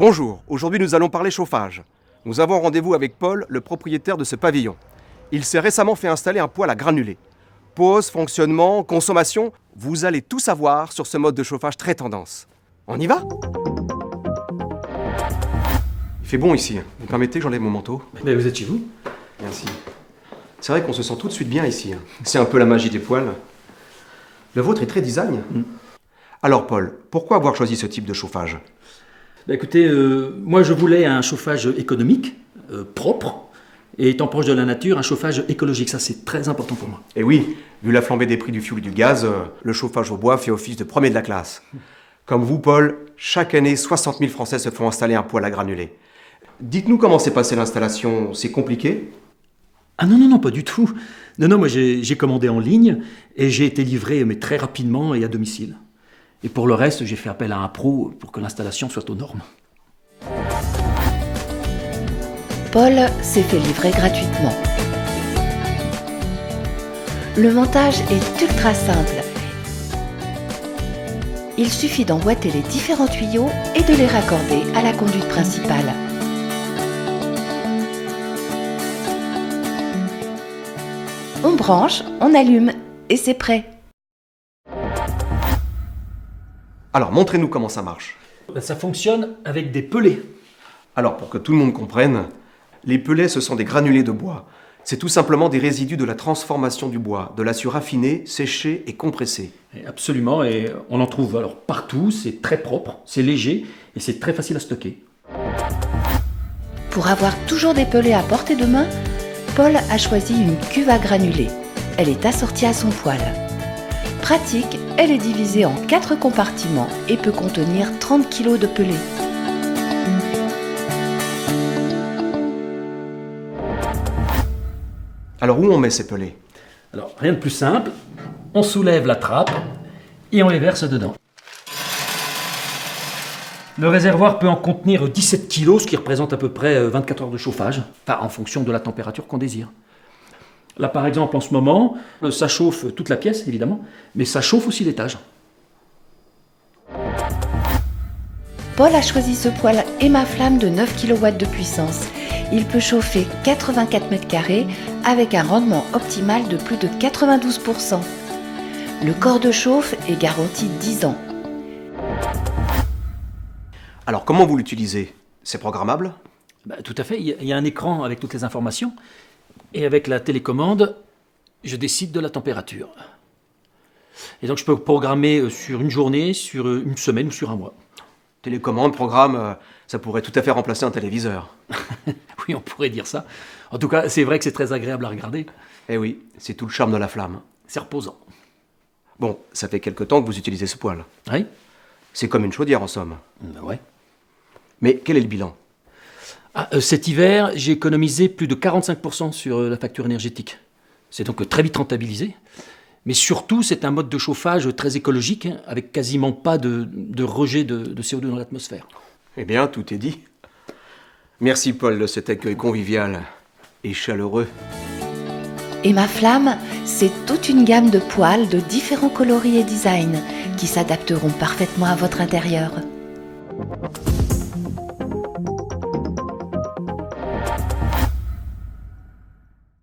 Bonjour, aujourd'hui nous allons parler chauffage. Nous avons rendez-vous avec Paul, le propriétaire de ce pavillon. Il s'est récemment fait installer un poêle à granulés. Pose, fonctionnement, consommation, vous allez tout savoir sur ce mode de chauffage très tendance. On y va? Il fait bon ici. Vous permettez que j'enlève mon manteau? Mais vous êtes chez vous? Merci. C'est vrai qu'on se sent tout de suite bien ici. C'est un peu la magie des poêles. Le vôtre est très design. Alors Paul, pourquoi avoir choisi ce type de chauffage? Écoutez, moi je voulais un chauffage économique, propre, et étant proche de la nature, un chauffage écologique. Ça c'est très important pour moi. Et oui, vu la flambée des prix du fioul et du gaz, le chauffage au bois fait office de premier de la classe. Comme vous Paul, chaque année 60 000 Français se font installer un poêle à granulés. Dites-nous comment s'est passée l'installation, c'est compliqué? Ah non, pas du tout. Non, moi j'ai commandé en ligne et j'ai été livré mais très rapidement et à domicile. Et pour le reste, j'ai fait appel à un pro pour que l'installation soit aux normes. Paul s'est fait livrer gratuitement. Le montage est ultra simple. Il suffit d'emboîter les différents tuyaux et de les raccorder à la conduite principale. On branche, on allume et c'est prêt. Alors montrez-nous comment ça marche. Ça fonctionne avec des pellets. Alors pour que tout le monde comprenne, les pellets ce sont des granulés de bois. C'est tout simplement des résidus de la transformation du bois, de l'acier raffiné, séché et compressé. Absolument, et on en trouve alors partout, c'est très propre, c'est léger et c'est très facile à stocker. Pour avoir toujours des pellets à portée de main, Paul a choisi une cuve à granulés. Elle est assortie à son poêle. Pratique, elle est divisée en 4 compartiments et peut contenir 30 kg de pellets. Alors où on met ces pellets? Alors rien de plus simple, on soulève la trappe et on les verse dedans. Le réservoir peut en contenir 17 kg, ce qui représente à peu près 24 heures de chauffage, enfin, en fonction de la température qu'on désire. Là par exemple en ce moment, ça chauffe toute la pièce évidemment, mais ça chauffe aussi l'étage. Paul a choisi ce poêle Emaflamme de 9 kW de puissance. Il peut chauffer 84 m² avec un rendement optimal de plus de 92%. Le corps de chauffe est garanti 10 ans. Alors comment vous l'utilisez? C'est programmable? Tout à fait, il y a un écran avec toutes les informations. Et avec la télécommande, je décide de la température. Et donc je peux programmer sur une journée, sur une semaine ou sur un mois. Télécommande, programme, ça pourrait tout à fait remplacer un téléviseur. Oui, on pourrait dire ça. En tout cas, c'est vrai que c'est très agréable à regarder. Eh oui, c'est tout le charme de la flamme. C'est reposant. Bon, ça fait quelque temps que vous utilisez ce poêle. Oui? C'est comme une chaudière en somme. Ouais. Mais quel est le bilan? Cet hiver, j'ai économisé plus de 45% sur la facture énergétique. C'est donc très vite rentabilisé. Mais surtout, c'est un mode de chauffage très écologique, avec quasiment pas de rejet de CO2 dans l'atmosphère. Eh bien, tout est dit. Merci Paul de cet accueil convivial et chaleureux. Emaflamme, c'est toute une gamme de poêles de différents coloris et designs qui s'adapteront parfaitement à votre intérieur.